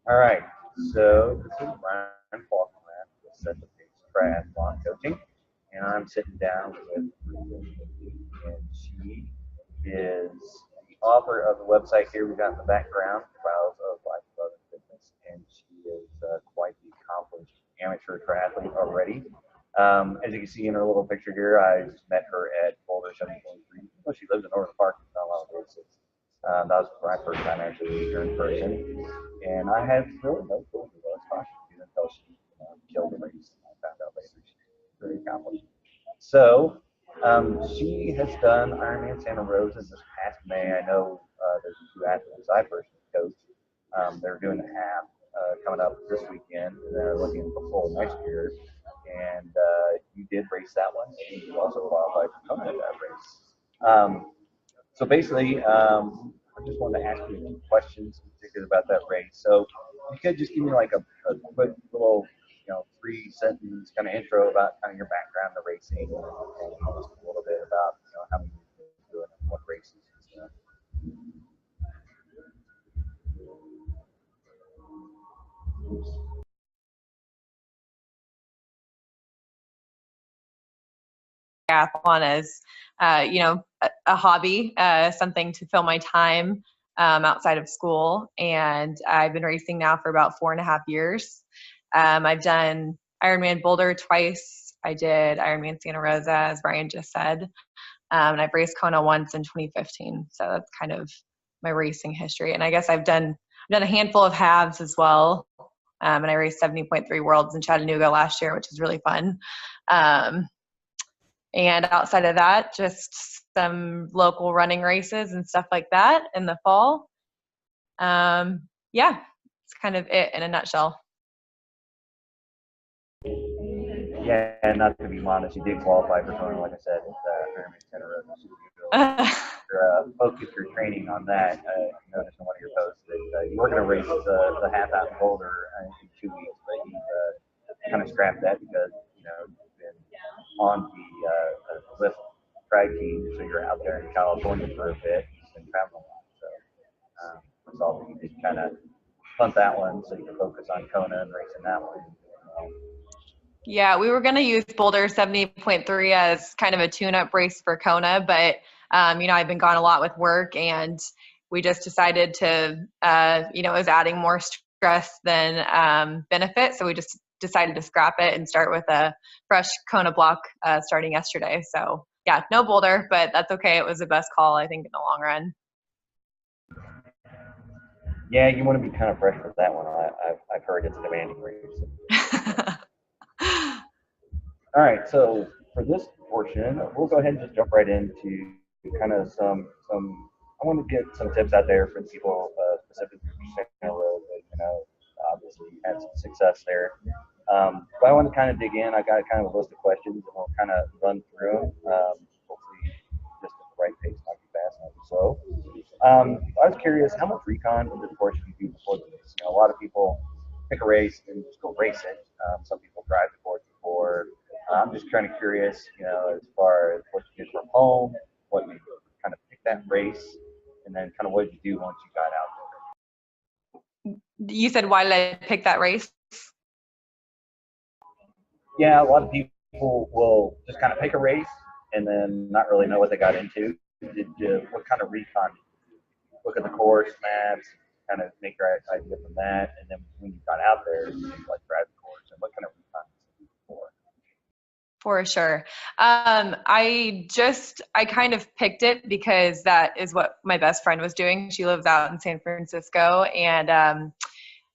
All right, so this is Brian Faulkner with Set the Pace Triathlon Coaching, and I'm sitting down with Rosa, and she is the author of the website here we got in the background, Trials of Life, Love, and Fitness, and she is quite the accomplished amateur triathlete already. As you can see in her little picture here, I met her at Boulder 7.3. Well, she lives in Northern Park, in Colorado. That was my first time actually meeting her in person, and I had really no clue who I was talking to until she killed the race. I found out later she's very accomplished. So she has done Ironman Santa Rosa this past May. I know there's two athletes I personally coach. They're doing a half coming up this weekend, and they're looking at the full next year. And you did race that one, and you also qualified for coming at that race. So basically, I just wanted to ask you some questions, particularly about that race. So you could just give me like a quick little, 3-sentence kind of intro about kind of your background in the racing, and just a little bit about how many years you've been doing and what races and stuff. Triathlon as a hobby, something to fill my time outside of school. And I've been racing now for about 4.5 years. I've done Ironman Boulder twice. I did Ironman Santa Rosa, as Brian just said. And I've raced Kona once in 2015. So that's kind of my racing history. And I guess I've done a handful of halves as well. And I raced 70.3 Worlds in Chattanooga last year, which is really fun. And outside of that, just some local running races and stuff like that in the fall. Yeah, it's kind of it in a nutshell. Yeah, and not to be modest, you did qualify for Kona, like I said, Ironman Santa Rosa. Focus your training on that. You noticed in one of your posts that you were going to race the half out in Boulder in 2 weeks, but you kind of scrapped that because you've been on the Lyft track team, so you're out there in California for a bit, and traveling a lot. So that's all that you just kind of punt that one so you can focus on Kona and racing that one. Yeah, we were going to use Boulder 70.3 as kind of a tune-up race for Kona, but I've been gone a lot with work, and we just decided to, it was adding more stress than benefit, so we just decided to scrap it and start with a fresh Kona block starting yesterday. So yeah, no Boulder, but that's okay. It was the best call, I think, in the long run. Yeah, you want to be kind of fresh with that one. I've heard it's a demanding race. All right, so for this portion, we'll go ahead and just jump right into kind of some. I want to get some tips out there for people specifically for Santa Rosa. Obviously you had some success there, but I want to kind of dig in. I got kind of a list of questions, and we'll kind of run through them. Hopefully, just at the right pace, not too fast, not too slow. I was curious, how much recon into the course you do before the race? A lot of people pick a race and just go race it. Some people drive the course before. I'm just kind of curious, as far as what you did from home, what you kind of picked that race, and then kind of what did you do once you got out there? You said, why did I pick that race? Yeah, a lot of people will just kind of pick a race and then not really know what they got into. What kind of recon did you do? Look at the course maps, kind of make your idea from that, and then when you got out there, you like drive the course, and what kind of recon did you do before? For sure. I kind of picked it because that is what my best friend was doing. She lives out in San Francisco, and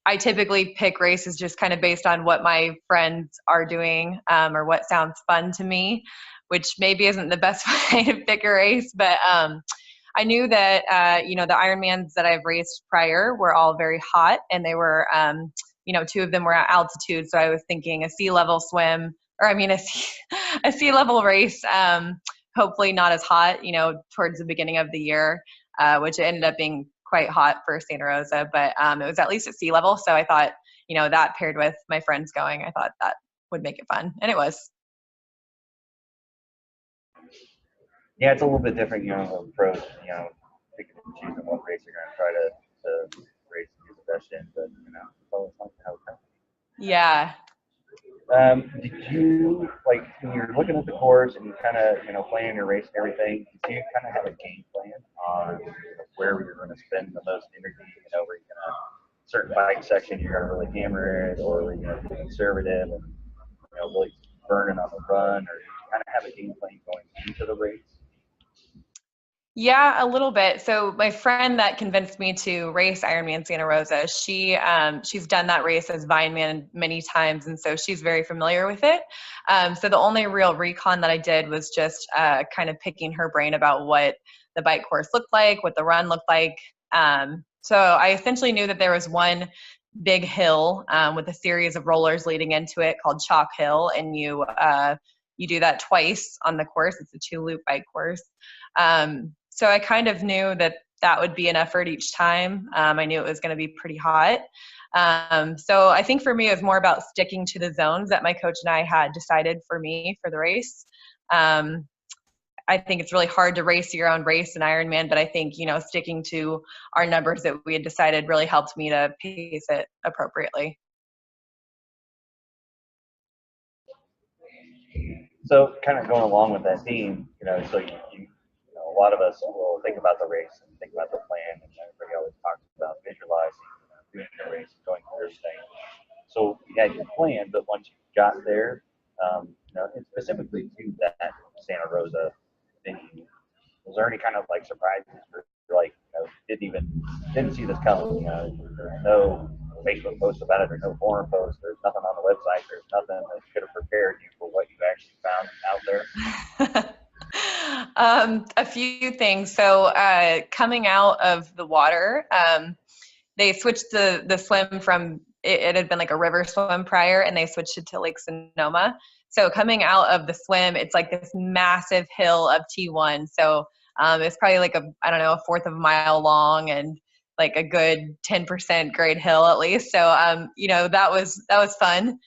I typically pick races just kind of based on what my friends are doing, or what sounds fun to me, which maybe isn't the best way to pick a race, but I knew that, the Ironmans that I've raced prior were all very hot, and they were, 2 of them were at altitude. So I was thinking a sea level swim, a sea level race, hopefully not as hot, towards the beginning of the year, which ended up being quite hot for Santa Rosa, but it was at least at sea level. So I thought, that paired with my friends going, I thought that would make it fun. And it was. Yeah, it's a little bit different, the pros, picking and choosing what race you're going to try to to race and get the best in, but it's always nice to have a company. Yeah. Did you like when you're looking at the course and you kind of planning your race and everything? Did you kind of have a game plan on where you're going to spend the most energy? Where you're going to certain bike section you're going to really hammer it, or you're going to be conservative and really burning on the run, or did you kind of have a game plan going into the race? Yeah, a little bit. So my friend that convinced me to race Ironman Santa Rosa, she's done that race as Vineman many times, and so she's very familiar with it. So the only real recon that I did was just kind of picking her brain about what the bike course looked like, what the run looked like. So I essentially knew that there was one big hill with a series of rollers leading into it called Chalk Hill, and you do that twice on the course. It's a 2-loop bike course. So I kind of knew that that would be an effort each time. I knew it was going to be pretty hot. So I think for me, it was more about sticking to the zones that my coach and I had decided for me for the race. I think it's really hard to race your own race in Ironman, but I think, sticking to our numbers that we had decided really helped me to pace it appropriately. So, kind of going along with that theme, so a lot of us will think about the race and think about the plan, and everybody always talks about visualizing, doing the race, going through everything. So you had your plan, but once you got there, and specifically to that Santa Rosa venue, was there any kind of like surprises or like didn't see this coming? There's no Facebook post about it, there's no forum post, there's nothing on the website, there's nothing that could have prepared you for what you actually found out there. A few things. So coming out of the water, they switched the swim from it had been like a river swim prior, and they switched it to Lake Sonoma. So coming out of the swim, it's like this massive hill of T1. So it's probably like a fourth of a mile long and like a good 10% grade hill at least. So that was fun.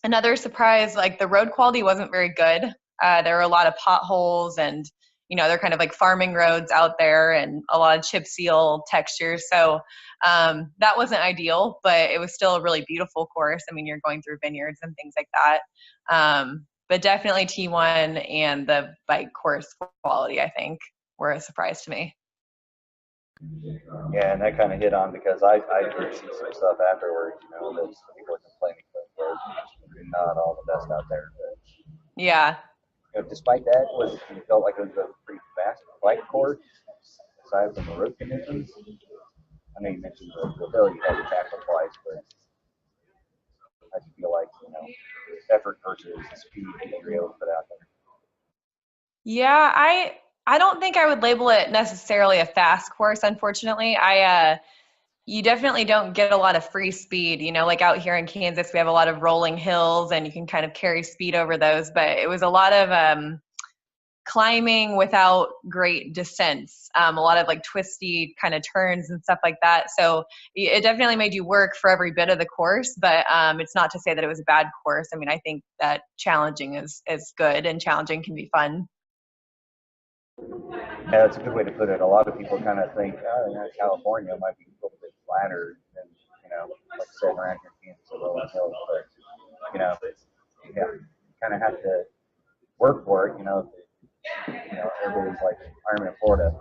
Another surprise, like the road quality wasn't very good. There were a lot of potholes, and they're kind of like farming roads out there, and a lot of chip seal textures. So that wasn't ideal, but it was still a really beautiful course. I mean, you're going through vineyards and things like that. But definitely T1 and the bike course quality, I think, were a surprise to me. Yeah, and that kind of hit on because I did see some stuff afterwards, that people were complaining that roads are not all the best out there. But, Yeah. despite that, you felt like it was a pretty fast bike course, aside from the road conditions. I know you mentioned the hill you had to tackle twice, but I just feel like, effort versus speed that you were able to put out there. Yeah, I don't think I would label it necessarily a fast course, unfortunately. You definitely don't get a lot of free speed. Like out here in Kansas, we have a lot of rolling hills and you can kind of carry speed over those, but it was a lot of climbing without great descents, a lot of like twisty kind of turns and stuff like that. So it definitely made you work for every bit of the course, but it's not to say that it was a bad course. I mean, I think that challenging is good, and challenging can be fun. Yeah, that's a good way to put it. A lot of people kind of think, California might be a little bit flatter than, like I said, around here in Kansas, rolling hills, but, yeah, you kind of have to work for it, everybody's like Ironman Florida,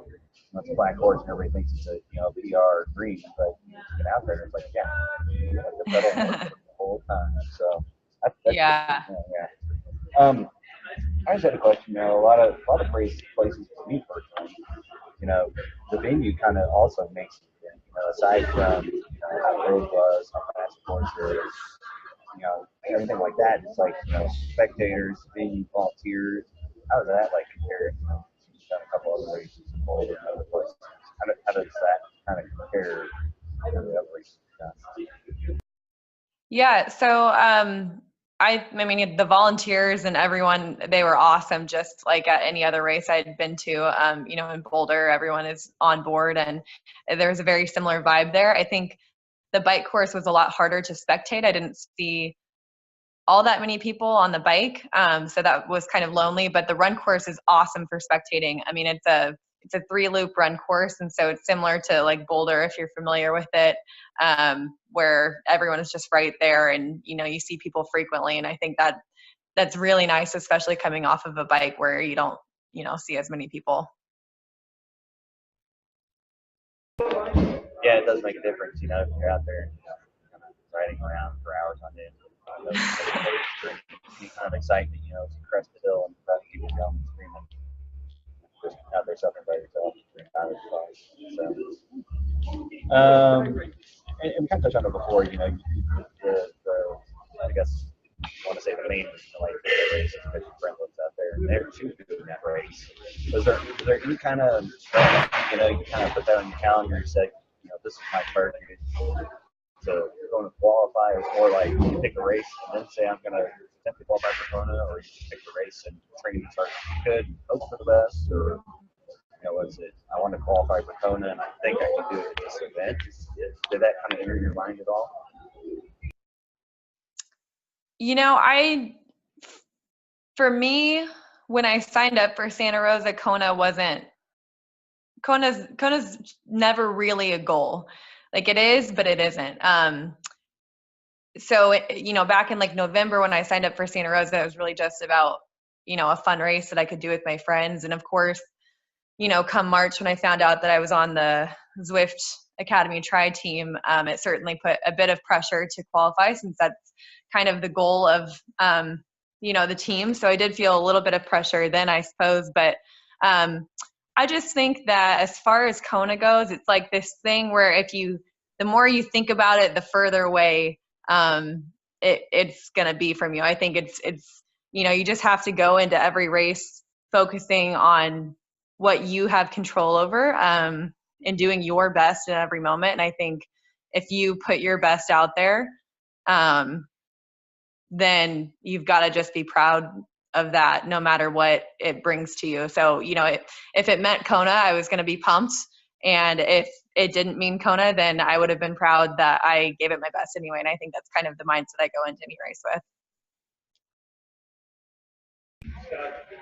it's a flat course and everybody thinks it's a PR green, but you get out there, it's like, yeah, you have to pedal and work the whole time. So that's Yeah. yeah. I just had a question. A lot of places for me personally, the venue kind of also makes it. Aside from how the road was, how fast the course is, everything like that. It's like spectators, venue, volunteers. How does that like compare? You've done a couple other races in Boulder and other places. How does that kind of compare to the other races you've done? Yeah. So, I mean, the volunteers and everyone, they were awesome, just like at any other race I'd been to. In Boulder, everyone is on board, and there was a very similar vibe there. I think the bike course was a lot harder to spectate. I didn't see all that many people on the bike, so that was kind of lonely. But the run course is awesome for spectating. I mean, it's a 3-loop run course. And so it's similar to like Boulder, if you're familiar with it, where everyone is just right there and, you see people frequently. And I think that's really nice, especially coming off of a bike where you don't, see as many people. Yeah, it does make a difference, if you're out there, kind of riding around for hours on end. Any kind of excitement, as you crest the hill and about to keep yelling and screaming. Just out there suffering by yourself. And we kind of touched on it before, I guess I want to say the main like the race because your friend lives out there and they're shooting that race. Was there any kind of you kind of put that on your calendar and said, this is my target. So you're going to qualify, it's more like you pick a race and then say I'm going to attempt to qualify for Kona, or you pick the race and training starts good, hope for the best, or what's it? I want to qualify for Kona and I think I can do it at this event. Did that kind of enter your mind at all? For me, when I signed up for Santa Rosa, Kona's never really a goal. Like it is, but it isn't. So, back in like November when I signed up for Santa Rosa, it was really just about, a fun race that I could do with my friends. And of course, come March when I found out that I was on the Zwift Academy Tri team, it certainly put a bit of pressure to qualify since that's kind of the goal of, the team. So I did feel a little bit of pressure then, I suppose. But I just think that as far as Kona goes, it's like this thing where the more you think about it, the further away it's going to be from you. I think it's you just have to go into every race focusing on what you have control over and doing your best in every moment. And I think if you put your best out there, then you've got to just be proud of that no matter what it brings to you. So, if it meant Kona, I was going to be pumped. And if it didn't mean Kona, then I would have been proud that I gave it my best anyway. And I think that's kind of the mindset I go into any race with.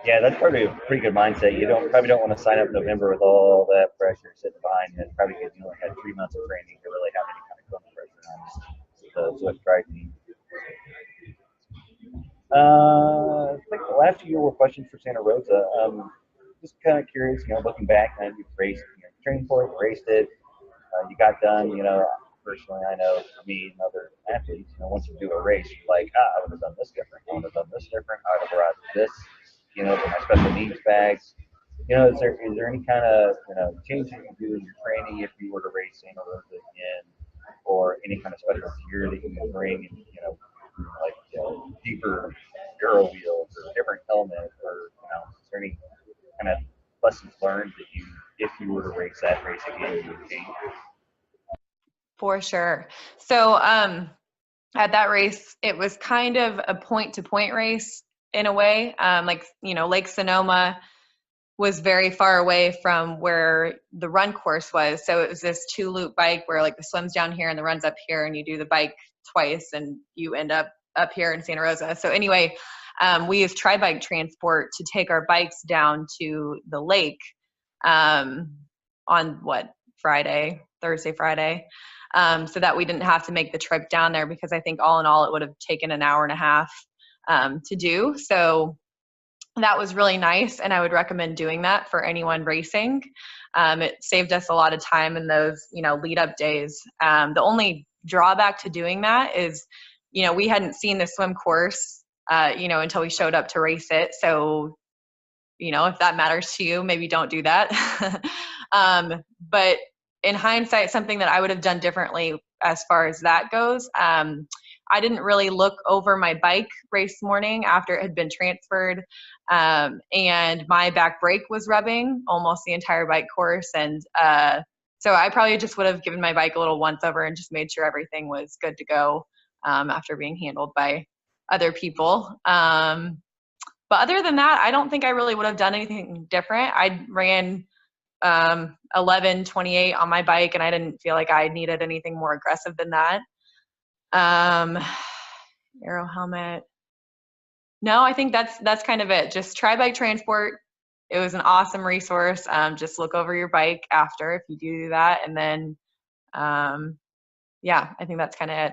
Yeah, that's probably a pretty good mindset. You probably don't want to sign up in November with all that pressure sitting behind you. Probably because you only had 3 months of training to really have any kind of Kona pressure on the Swift Tri team. I think the last few were questions for Santa Rosa. Just kind of curious, looking back, you've raced, trained for it, raced it, you got done. Personally, I know for me and other athletes, once you do a race, you're like, I would have done this different. I would have done this different. I would have brought this, for my special needs bags. Is there any kind of change you can do in your training if you were to race Santa Rosa again, or any kind of special gear that you can bring, and like deeper Euro wheels or different helmet, or is there any kind of lessons learned that if you were to race that race again, you would change? For sure. So at that race, it was kind of a point-to-point race in a way. Lake Sonoma was very far away from where the run course was. So it was this 2-loop bike where like the swim's down here and the run's up here, and you do the bike twice and you end up here in Santa Rosa. So anyway, we used tri-bike transport to take our bikes down to the lake on Thursday, Friday. So that we didn't have to make the trip down there, because I think all in all, it would have taken an hour and a half to do. So that was really nice. And I would recommend doing that for anyone racing. It saved us a lot of time in those, lead up days. The only drawback to doing that is, we hadn't seen the swim course, until we showed up to race it. So, if that matters to you, maybe don't do that. But in hindsight, something that I would have done differently as far as that goes, I didn't really look over my bike race morning after it had been transferred, and my back brake was rubbing almost the entire bike course. And so I probably just would have given my bike a little once over and just made sure everything was good to go after being handled by other people. But other than that, I don't think I really would have done anything different. I ran 11:28 on my bike, and I didn't feel like I needed anything more aggressive than that. Aero helmet. No, I think that's kind of it. Just tri-bike transport it was an awesome resource. Just look over your bike after if you do that. And then, yeah, I think that's kind of it.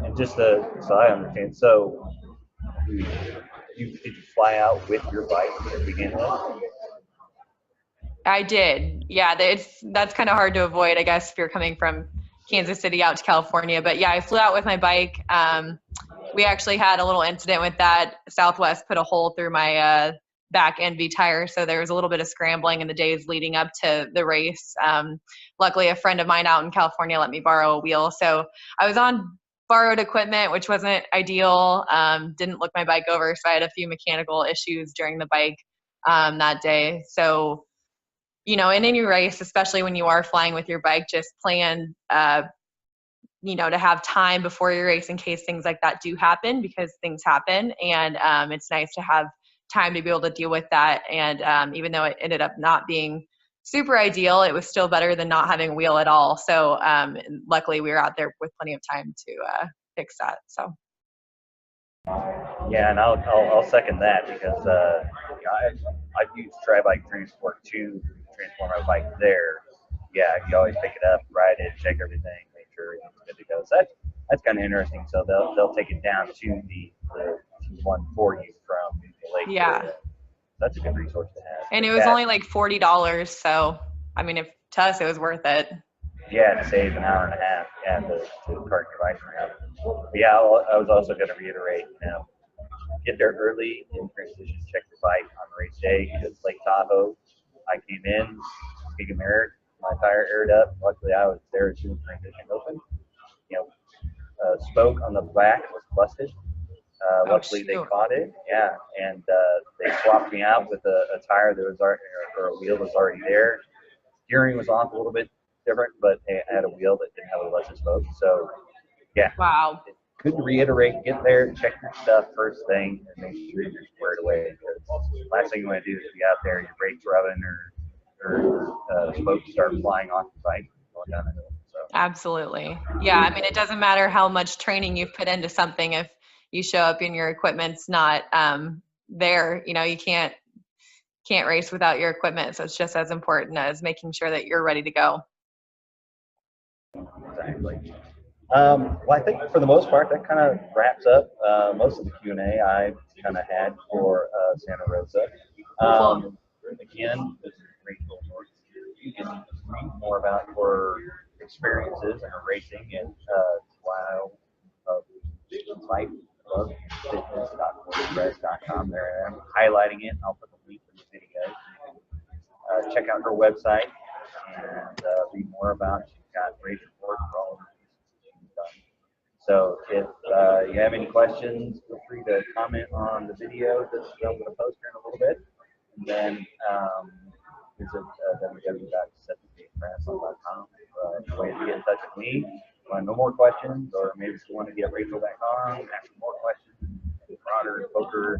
And just so I understand, so did you fly out with your bike to begin with? I did. Yeah, that's kind of hard to avoid, I guess, if you're coming from Kansas City out to California. But yeah, I flew out with my bike. We actually had a little incident with that. Southwest put a hole through my back NV tire, so there was a little bit of scrambling in the days leading up to the race. Luckily, a friend of mine out in California let me borrow a wheel, so I was on borrowed equipment, which wasn't ideal. Didn't look my bike over, so I had a few mechanical issues during the bike that day. So, in any race, especially when you are flying with your bike, just plan to have time before your race in case things like that do happen, because things happen. And it's nice to have time to be able to deal with that. And even though it ended up not being super ideal, it was still better than not having a wheel at all. So luckily we were out there with plenty of time to fix that. So. Yeah, and I'll second that because I've used Tri-Bike Transport to transport my bike there. Yeah, you always pick it up, ride it, check everything, make sure it's good to go. So that's kind of interesting. So they'll take it down to the one for you from the lake. Yeah. That's a good resource to have. And it was only like $40, so I mean, to us it was worth it. Yeah, to save an hour and a half, to cart your bike around. But yeah, I was also going to reiterate, get there early in transition, check your bike on race day. Because Lake Tahoe, I came in, speaking mirror, my tire aired up. Luckily, I was there as soon as transition opened. Spoke on the back was busted. Luckily, they caught it. Yeah, and they swapped me out with a tire that was already, or a wheel that was already there. Steering was off a little bit different, but I had a wheel that didn't have a busted spoke. So, yeah. Wow. Good to reiterate, get there, check your stuff first thing, and make sure you're squared away. Because last thing you want to do is be out there, your brakes rubbing, or spokes start flying off the bike going down the hill. So. Absolutely. Yeah, I mean, it doesn't matter how much training you've put into something if you show up and your equipment's not there. You can't race without your equipment. So it's just as important as making sure that you're ready to go. Exactly. Well, I think for the most part, that kind of wraps up most of the Q&A I kind of had for Santa Rosa. Again, this is Rachael. You can read more about her experiences and her racing at wildlifefitness.wordpress.com. There I'm highlighting it. I'll put the link in the video. Check out her website and read more about it. She's got great support for all of her she's done. So if you have any questions, feel free to comment on the video that I'm going to post here in a little bit. And then visit www.setthepacetriathlon.com. Ways to get in touch with me. If you want to know more questions, or maybe if you want to get Rachael back on, ask more questions, broader, poker,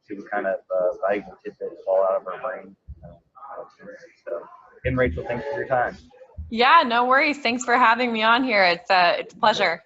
see what kind of valuable tidbits fall out of her brain. So, again, Rachael, thanks for your time. Yeah, no worries. Thanks for having me on here. It's a pleasure.